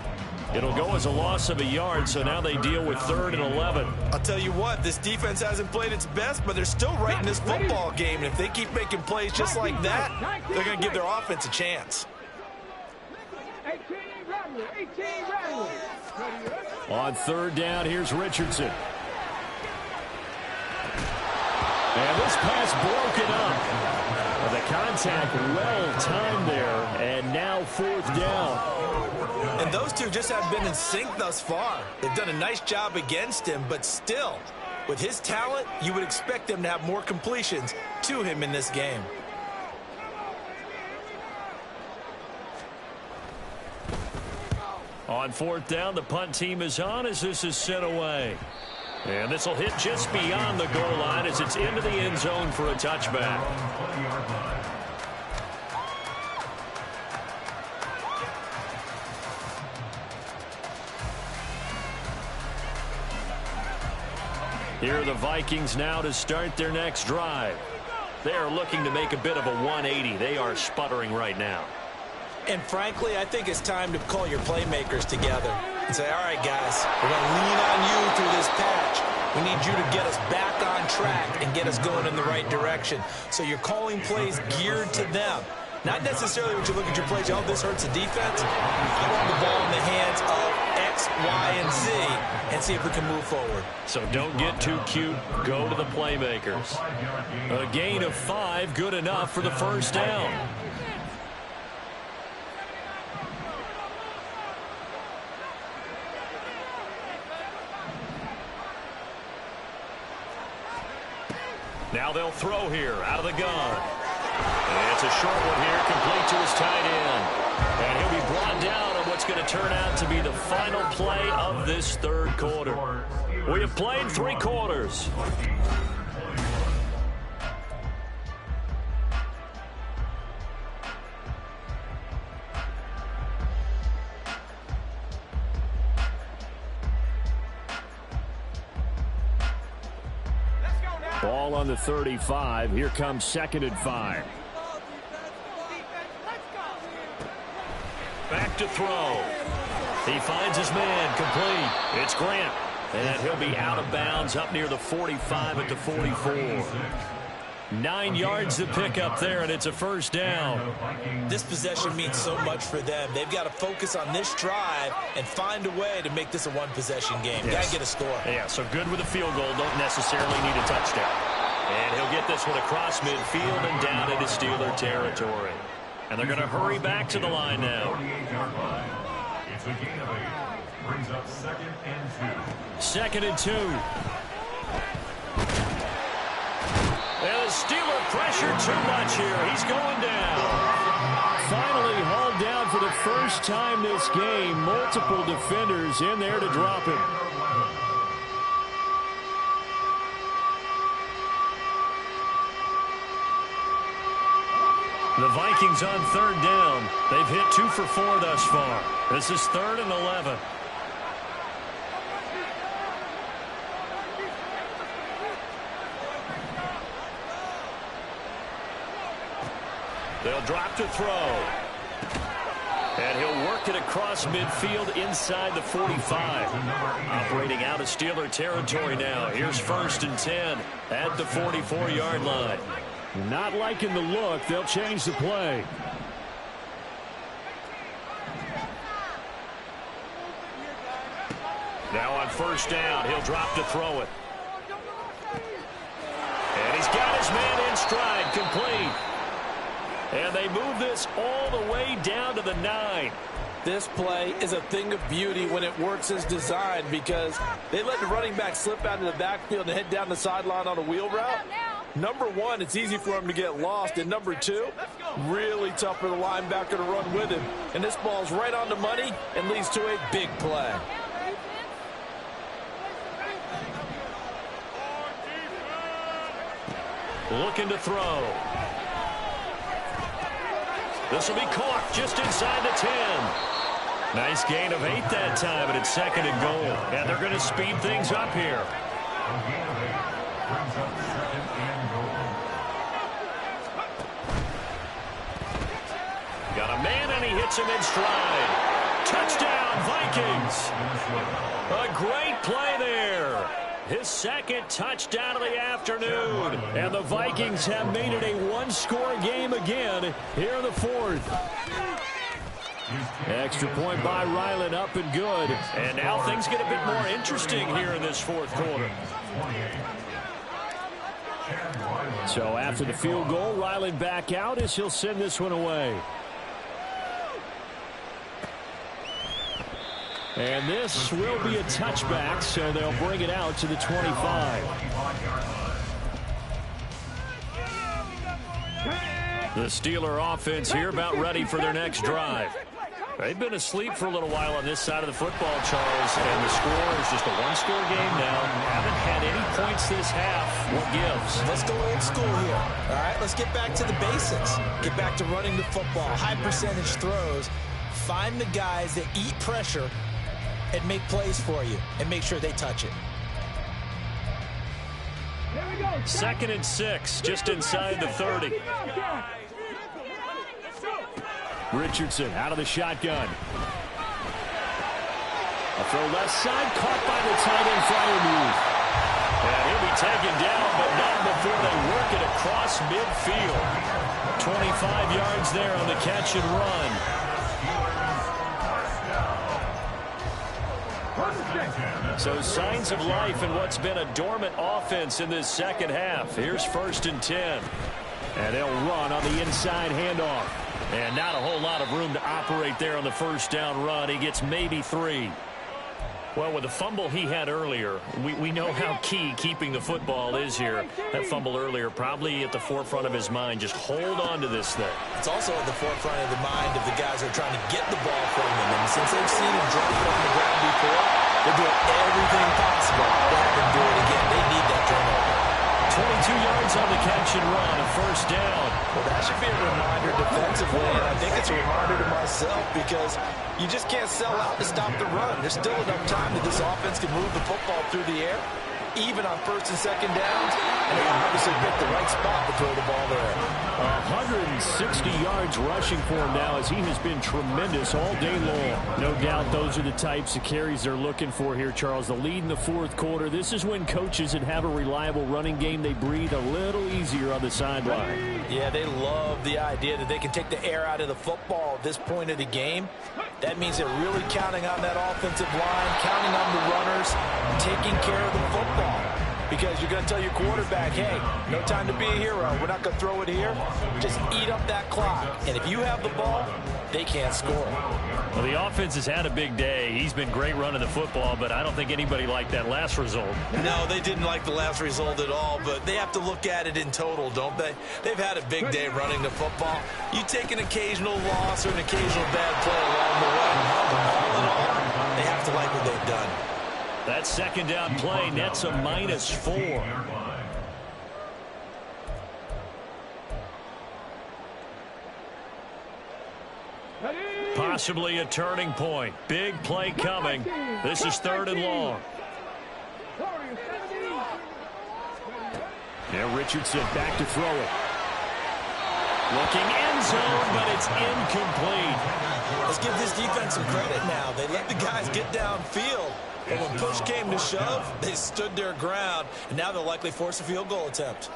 Speaker 1: It'll go as a loss of a yard, so now they deal with 3rd and 11.
Speaker 2: I'll tell you what, this defense hasn't played its best, but they're still right in this football game. And if they keep making plays just like that, they're going to give their offense a chance.
Speaker 4: 18 Rattler, 18 Rattler.
Speaker 5: On 3rd down, here's Richardson. And this pass broken up. The contact well-timed there, and now fourth down.
Speaker 2: And those two just have been in sync thus far. They've done a nice job against him, but still, with his talent, you would expect them to have more completions to him in this game.
Speaker 1: On fourth down, the punt team is on as this is sent away. And this will hit just beyond the goal line as it's into the end zone for a touchback. Here are the Vikings now to start their next drive. They are looking to make a bit of a 180. They are sputtering right now.
Speaker 2: And frankly, I think it's time to call your playmakers together and say, all right, guys, we're going to lean on you through this patch. We need you to get us back on track and get us going in the right direction. So you're calling plays geared to them. Not necessarily when you look at your plays, oh, this hurts the defense. I want the ball in the hands of X, Y, and Z and see if we can move forward.
Speaker 1: So don't get too cute. Go to the playmakers. A gain of 5, good enough for the first down. Now they'll throw here out of the gun. And it's a short one here, complete to his tight end. And he'll be brought down on what's going to turn out to be the final play of this third quarter. We have played 3 quarters.
Speaker 5: Ball on the 35. Here comes 2nd and 5.
Speaker 1: Back to throw. He finds his man, complete. It's Grant. And he'll be out of bounds up near the 45 at the 44. 9 yards to pick up there, and it's a first down.
Speaker 2: This possession means so much for them. They've got to focus on this drive and find a way to make this a one-possession game.
Speaker 1: Yes.
Speaker 2: Got to get a score.
Speaker 1: Yeah, so good with a field goal. Don't necessarily need a touchdown. And he'll get this one across midfield and down into Steeler territory. And they're going to hurry back to the line now.
Speaker 6: It's a gain of 8. Brings up 2nd and 2.
Speaker 1: 2nd and 2. And the Steeler pressure too much here. He's going down.
Speaker 5: Finally hauled down for the first time this game. Multiple defenders in there to drop him.
Speaker 1: The Vikings on 3rd down. They've hit 2 for 4 thus far. This is 3rd and 11. They'll drop to throw. And he'll work it across midfield inside the 45. Operating out of Steeler territory now. Here's 1st and 10 at the 44-yard line.
Speaker 5: Not liking the look. They'll change the play.
Speaker 1: Now on 1st down, he'll drop to throw it. And he's got his man in stride, complete. And they move this all the way down to the 9.
Speaker 3: This play is a thing of beauty when it works as designed because they let the running back slip out of the backfield and head down the sideline on a wheel route. Number 1, it's easy for him to get lost. And number 2, really tough for the linebacker to run with him. And this ball's right on the money and leads to a big play.
Speaker 1: Looking to throw. This will be caught just inside the 10. Nice gain of 8 that time, and it's 2nd and goal. And they're going to speed things up here.
Speaker 6: A gain of 8. Brings up 2nd and goal.
Speaker 1: Got a man, and he hits him in stride. Touchdown, Vikings. A great play there. His 2nd touchdown of the afternoon. And the Vikings have made it a one-score game again here in the 4th.
Speaker 5: Extra point by Ryland, up and good.
Speaker 1: And now things get a bit more interesting here in this 4th quarter.
Speaker 5: So after the field goal, Ryland back out as he'll send this one away. And this will be a touchback, so they'll bring it out to the 25. The Steeler offense here about ready for their next drive. They've been asleep for a little while on this side of the football, Charles, and the score is just a one-score game now. Haven't had any points this half. What gives?
Speaker 2: Let's go old school here. All right, let's get back to the basics. Get back to running the football, high percentage throws. Find the guys that eat pressure and make plays for you and make sure they touch it.
Speaker 1: 2nd and 6, just inside the 30.
Speaker 5: Richardson out of the shotgun. A throw left side, caught by the tight end flyer move.
Speaker 1: And he'll be taken down, but not before they work it across midfield. 25 yards there on the catch and run. So signs of life in what's been a dormant offense in this second half. Here's 1st and 10.
Speaker 5: And they'll run on the inside handoff.
Speaker 1: And not a whole lot of room to operate there on the first down run. He gets maybe 3. Well, with the fumble he had earlier, we know how key keeping the football is here. That fumble earlier probably at the forefront of his mind. Just hold on to this thing.
Speaker 2: It's also at the forefront of the mind of the guys who are trying to get the ball from them. And since they've seen him drop it on the ground before, they're doing everything possible to have him do it again. They need that turnover.
Speaker 1: 22 yards on the catch and run, a 1st down.
Speaker 3: Well, that should be a reminder defensively, and I think it's a reminder to myself because you just can't sell out to stop the run. There's still enough time that this offense can move the football through the air, even on 1st and 2nd downs, and they obviously picked the right spot to throw the ball there.
Speaker 5: 160 yards rushing for him now as he has been tremendous all day long. No doubt those are the types of carries they're looking for here, Charles. The lead in the 4th quarter. This is when coaches that have a reliable running game, they breathe a little easier on the sideline.
Speaker 3: Yeah, they love the idea that they can take the air out of the football at this point of the game. That means they're really counting on that offensive line, counting on the runners, taking care of the football. Because you're going to tell your quarterback, hey, no time to be a hero. We're not going to throw it here. Just eat up that clock. And if you have the ball, they can't score.
Speaker 1: Well, the offense has had a big day. He's been great running the football, but I don't think anybody liked that last result.
Speaker 2: No, they didn't like the last result at all, but they have to look at it in total, don't they? They've had a big day running the football. You take an occasional loss or an occasional bad play along the way, but all in all, they have to like what they've done.
Speaker 1: That 2nd down play nets a -4. Possibly a turning point. Big play coming. This is 3rd and long.
Speaker 5: Now Richardson back to throw it.
Speaker 1: Looking end zone, but it's incomplete.
Speaker 2: Let's give this defense some credit now. They let the guys get downfield. But when push came to shove, they stood their ground, and now they'll likely force a field goal attempt.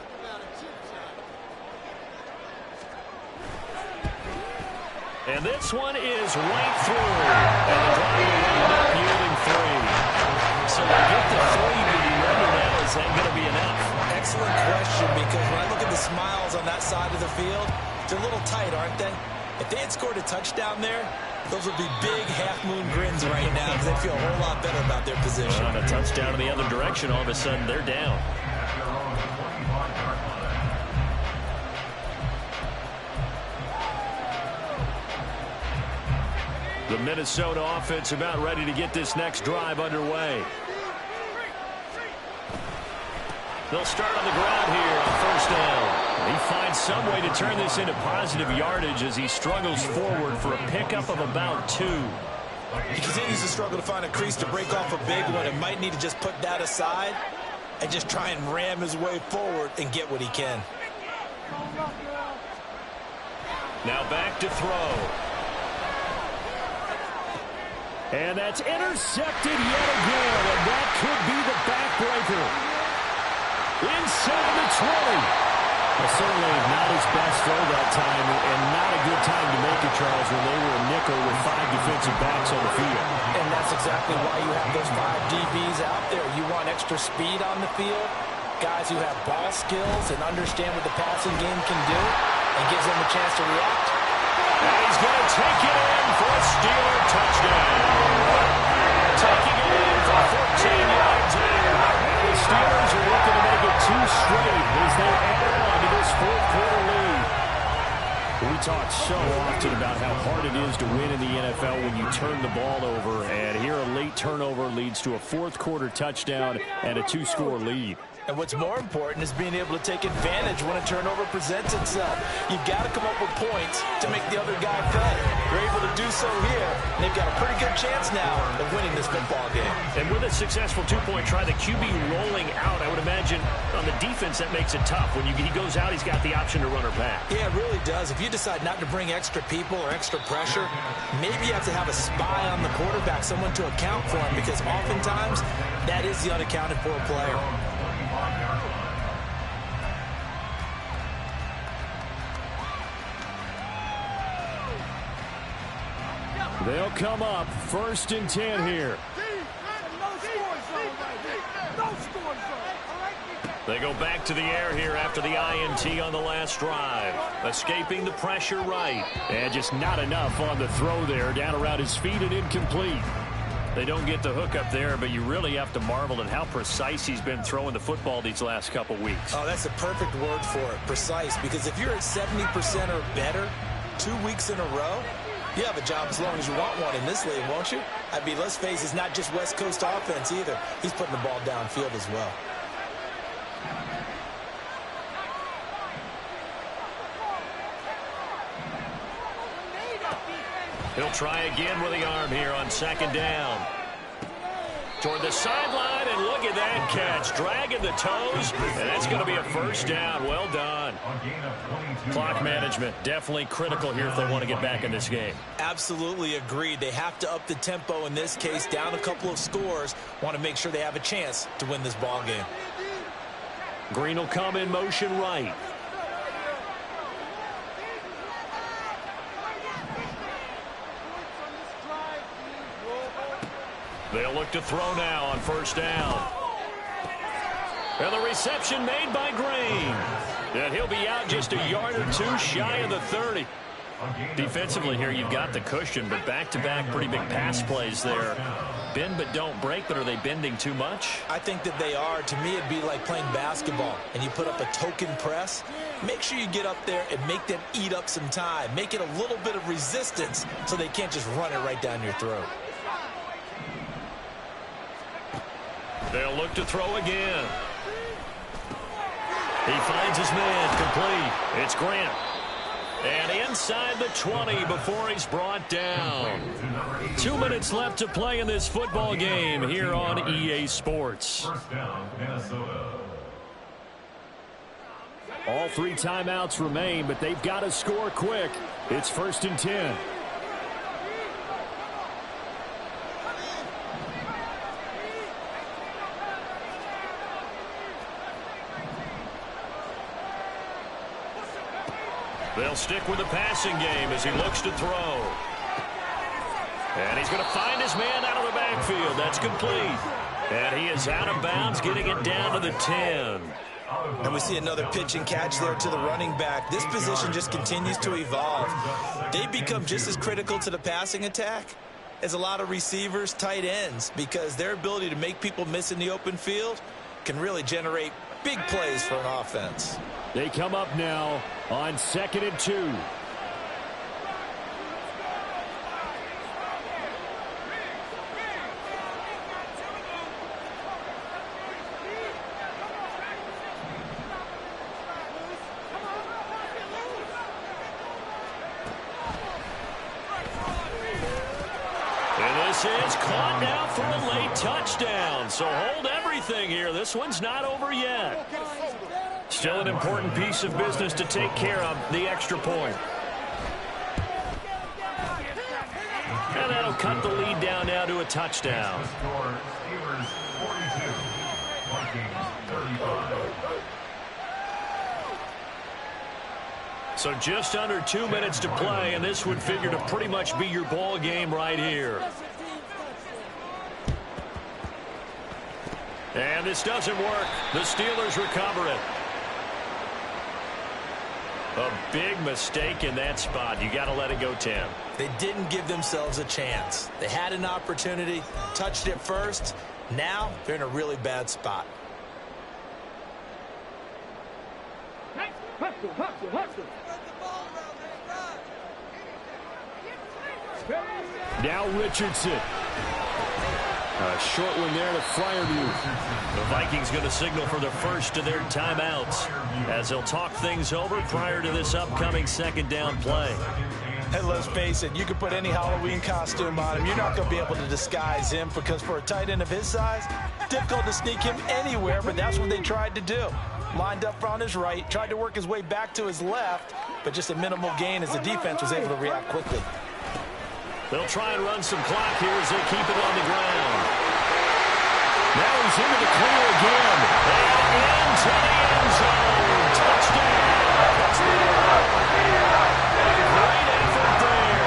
Speaker 1: And this one is right through. And the drive will end up yielding 3. So they get the 3, but you wonder now, is that going to be enough?
Speaker 2: Excellent question, because when I look at the smiles on that side of the field, they're a little tight, aren't they? If they had scored a touchdown there, those would be big half-moon grins right now because they feel a whole lot better about their position.
Speaker 1: On a touchdown in the other direction, all of a sudden they're down. The Minnesota offense about ready to get this next drive underway. They'll start on the ground here on 1st down. He finds some way to turn this into positive yardage as he struggles forward for a pickup of about 2.
Speaker 2: He continues to struggle to find a crease to break off a big one and might need to just put that aside and just try and ram his way forward and get what he can.
Speaker 1: Now back to throw.
Speaker 5: And that's intercepted yet again, and that could be the backbreaker. Inside the 20. Well, certainly not his best throw that time, and not a good time to make it, Charles, when they were a nickel with 5 defensive backs on the field.
Speaker 3: And that's exactly why you have those 5 DBs out there. You want extra speed on the field. guys who have ball skills and understand what the passing game can do, and gives them a chance to react.
Speaker 1: And he's going to take it in for a Steeler touchdown. Taking it in for 14 yards here. And the Steelers are looking to make it 2 straight as they add on to this fourth-quarter lead.
Speaker 5: We talk so often about how hard it is to win in the NFL when you turn the ball over. And here a late turnover leads to a fourth-quarter touchdown and a 2-score lead.
Speaker 3: And what's more important is being able to take advantage when a turnover presents itself. You've got to come up with points to make the other guy pay. They're able to do so here, and they've got a pretty good chance now of winning this football game.
Speaker 1: And with a successful 2-point try, the QB rolling out, I would imagine on the defense that makes it tough. When he goes out, he's got the option to run or pass.
Speaker 2: Yeah, it really does. If you decide not to bring extra people or extra pressure, maybe you have to have a spy on the quarterback, someone to account for him, because oftentimes that is the unaccounted for player.
Speaker 5: They'll come up 1st and 10 here.
Speaker 1: They go back to the air here after the INT on the last drive. Escaping the pressure right.
Speaker 5: And just not enough on the throw there. Down around his feet and incomplete.
Speaker 1: They don't get the hook up there, but you really have to marvel at how precise he's been throwing the football these last couple weeks.
Speaker 2: Oh, that's a perfect word for it, precise, because if you're at 70% or better 2 weeks in a row, you have a job as long as you want one in this league, won't you? I mean, let's face it, it's not just West Coast offense either. He's putting the ball downfield as well.
Speaker 1: He'll try again with the arm here on 2nd down. Toward the sideline, and look at that catch. Dragging the toes, and that's going to be a 1st down. Well done.
Speaker 5: Clock management, definitely critical here if they want to get back in this game.
Speaker 2: Absolutely agreed. They have to up the tempo in this case, down a couple of scores. Want to make sure they have a chance to win this ball game.
Speaker 1: Green will come in motion right. They'll look to throw now on 1st down. And the reception made by Green. And he'll be out just a yard or 2 shy of the 30. Defensively here, you've got the cushion, but back-to-back pretty big pass plays there. Bend but don't break, but are they bending too much?
Speaker 2: I think that they are. To me, it'd be like playing basketball, and you put up a token press. Make sure you get up there and make them eat up some time. Make it a little bit of resistance so they can't just run it right down your throat.
Speaker 1: They'll look to throw again. He finds his man, complete. It's Grant. And inside the 20 before he's brought down. 2 minutes left to play in this football game here on EA Sports.
Speaker 6: 1st down, Minnesota.
Speaker 5: All 3 timeouts remain, but they've got to score quick. It's 1st and 10.
Speaker 1: They'll stick with the passing game as he looks to throw. And he's going to find his man out of the backfield. That's complete. And he is out of bounds, getting it down to the 10.
Speaker 2: And we see another pitch and catch there to the running back. This position just continues to evolve. They become just as critical to the passing attack as a lot of receivers, tight ends, because their ability to make people miss in the open field can really generate big plays for an offense.
Speaker 5: They come up now on 2nd and 2.
Speaker 1: And this is caught now for a late touchdown. So hold everything here. This one's not over yet. Still an important piece of business to take care of, the extra point. And that'll cut the lead down now to a touchdown.
Speaker 6: Score, Steelers 42, Vikings 35.
Speaker 1: So just under 2 minutes to play, and this would figure to pretty much be your ball game right here. And this doesn't work. The Steelers recover it. A big mistake in that spot. You got to let it go 10.
Speaker 2: They didn't give themselves a chance. They had an opportunity, touched it first. Now they're in a really bad spot.
Speaker 4: Hustle, hustle, hustle.
Speaker 5: Now Richardson. A short one there to Fryermuth.
Speaker 1: The Vikings going to signal for the first of their timeouts as they'll talk things over prior to this upcoming second down play.
Speaker 3: Hey, let's face it, you can put any Halloween costume on him. You're not going to be able to disguise him because for a tight end of his size, difficult to sneak him anywhere, but that's what they tried to do. Lined up on his right, tried to work his way back to his left, but just a minimal gain as the defense was able to react quickly.
Speaker 1: They'll try and run some clock here as they keep it on the ground. Now he's into the clear again. And into the end zone. Touchdown. Great effort there.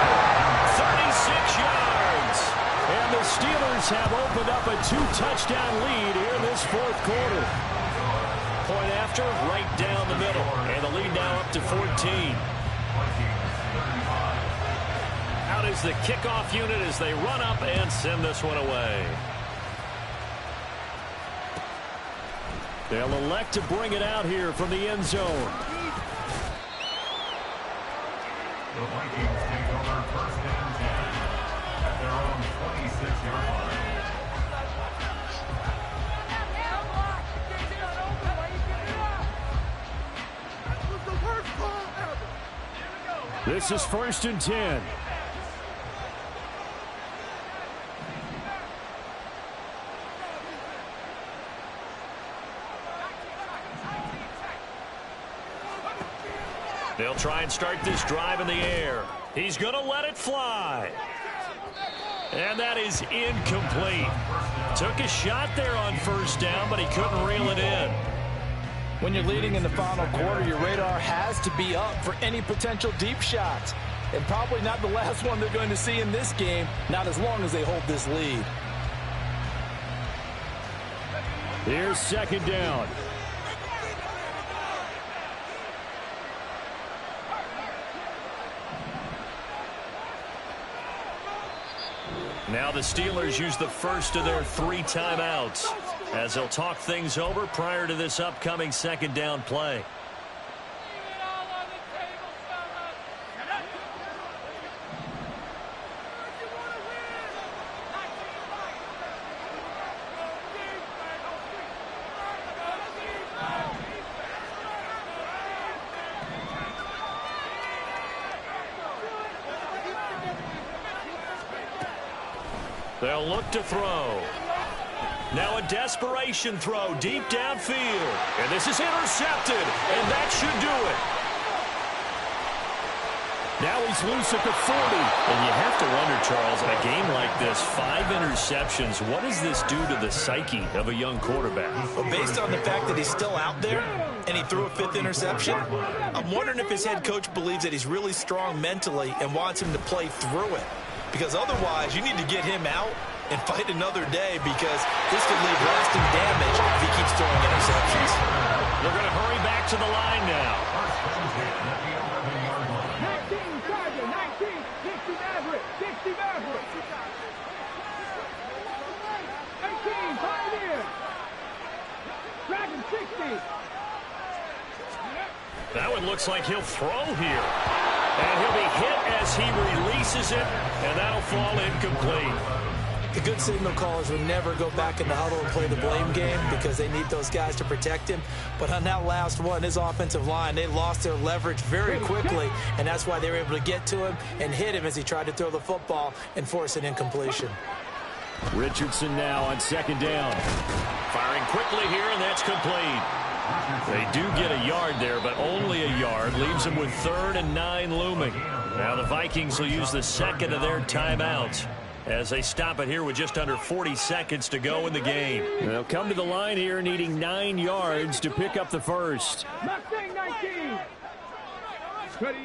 Speaker 1: 36 yards.
Speaker 5: And the Steelers have opened up a 2-touchdown lead here in this fourth quarter.
Speaker 1: Point after, right down the middle. And the lead now up to 14. Out is the kickoff unit as they run up and send this one away.
Speaker 5: They'll elect to bring it out here from the end zone.
Speaker 6: The Vikings take over first and 10 at their own 26-yard line.
Speaker 5: This is first and 10.
Speaker 1: They'll try and start this drive in the air. He's going to let it fly. And that is incomplete. Took a shot there on first down, but he couldn't reel it in.
Speaker 3: When you're leading in the final quarter, your radar has to be up for any potential deep shots. And probably not the last one they're going to see in this game, not as long as they hold this lead.
Speaker 5: Here's second down.
Speaker 1: Now the Steelers use the first of their 3 timeouts as they'll talk things over prior to this upcoming second down play. They'll look to throw. Now a desperation throw deep downfield. And this is intercepted. And that should do it.
Speaker 5: Now he's loose at the 40.
Speaker 1: And you have to wonder, Charles, in a game like this, 5 interceptions, what does this do to the psyche of a young quarterback?
Speaker 2: Well, based on the fact that he's still out there and he threw a 5th interception, I'm wondering if his head coach believes that he's really strong mentally and wants him to play through it. Because otherwise, you need to get him out and fight another day because this could leave lasting damage if he keeps throwing interceptions.
Speaker 1: They're going to hurry back to the line now.
Speaker 4: 19, Charger, 19, 60 Maverick, 60 Maverick. 18, Pioneer. Dragon, 60.
Speaker 1: That one looks like he'll throw here. And he'll be hit as he releases it, and that'll fall incomplete.
Speaker 2: The good signal callers would never go back in the huddle and play the blame game because they need those guys to protect him. But on that last one, his offensive line, they lost their leverage very quickly, and that's why they were able to get to him and hit him as he tried to throw the football and force an incompletion.
Speaker 5: Richardson now on second down.
Speaker 1: Firing quickly here, and that's complete. They do get a yard there, but only a yard. Leaves them with 3rd and 9 looming. Now the Vikings will use the second of their timeouts as they stop it here with just under 40 seconds to go in the game.
Speaker 5: They'll come to the line here needing 9 yards to pick up the first.
Speaker 4: Mustang, 19. Ready.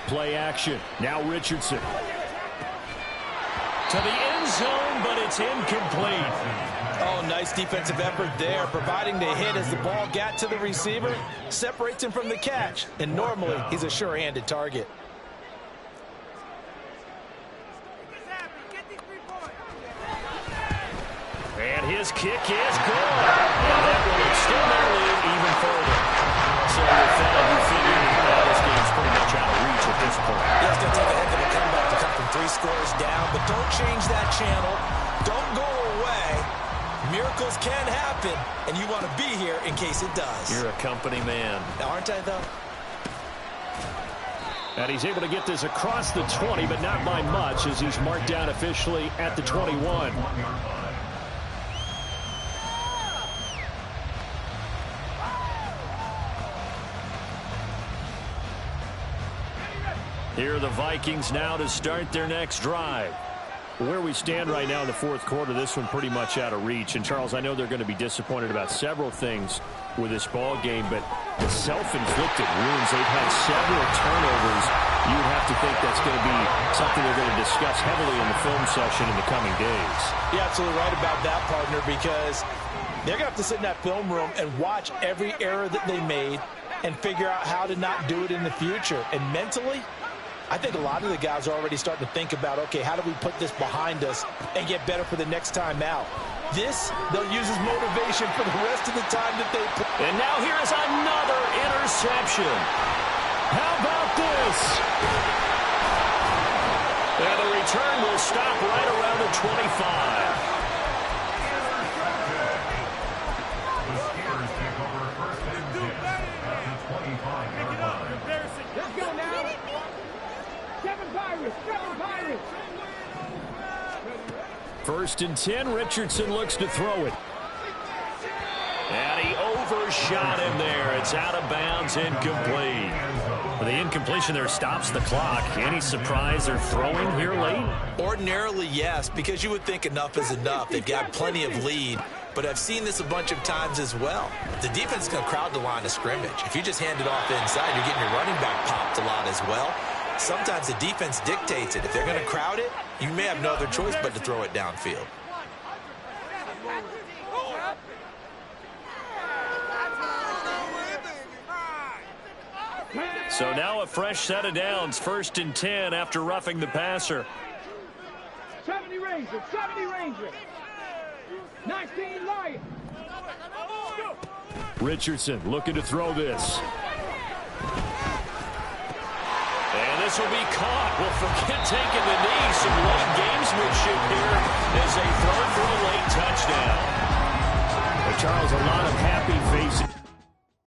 Speaker 5: Play action. Now Richardson.
Speaker 1: To the end zone, but it's incomplete.
Speaker 3: Oh, nice defensive effort there, providing the hit as the ball got to the receiver, separates him from the catch, and normally he's a sure-handed target.
Speaker 1: And his kick is good. And that will extend their lead even further. So with that, you figure this game's pretty much out of reach at this point.
Speaker 2: Yeah, it's going to take a heck of a comeback to come from 3 scores down, but don't change that channel. Don't go away. Miracles can happen, and you want to be here in case it does.
Speaker 1: You're a company man.
Speaker 2: Aren't I, though?
Speaker 5: And he's able to get this across the 20, but not by much, as he's marked down officially at the 21.
Speaker 1: Here are the Vikings now to start their next drive.
Speaker 5: Where we stand right now in the fourth quarter, this one pretty much out of reach. And, Charles, I know they're going to be disappointed about several things with this ball game, but the self-inflicted wounds, they've had several turnovers. You would have to think that's going to be something they're going to discuss heavily in the film session in the coming days.
Speaker 3: You're absolutely right about that, partner, because they're going to have to sit in that film room and watch every error that they made and figure out how to not do it in the future. And mentally, I think a lot of the guys are already starting to think about, okay, how do we put this behind us and get better for the next time out? This, they'll use as motivation for the rest of the time that they play.
Speaker 1: And now here is another interception. How about this? And the return will stop right around the 25.
Speaker 4: Let's go now. Seven Pirates.
Speaker 5: First and 10, Richardson looks to throw it.
Speaker 1: And he overshot him there. It's out of bounds, incomplete. Well, the incompletion there stops the clock. Any surprise they're throwing here late?
Speaker 2: Ordinarily, yes, because you would think enough is enough. They've got plenty of lead, but I've seen this a bunch of times as well. The defense is going to crowd the line of scrimmage. If you just hand it off inside, you're getting your running back popped a lot as well. Sometimes the defense dictates it. If they're going to crowd it, you may have no other choice but to throw it downfield.
Speaker 1: So now a fresh set of downs. First and 10 after roughing the passer.
Speaker 4: 70 Rangers. 19 Lions.
Speaker 5: Richardson looking to throw this.
Speaker 1: And this will be caught. Well, forget taking the knee. Some late gamesmanship here as they throw it for a late touchdown.
Speaker 5: But Charles, a lot of happy faces.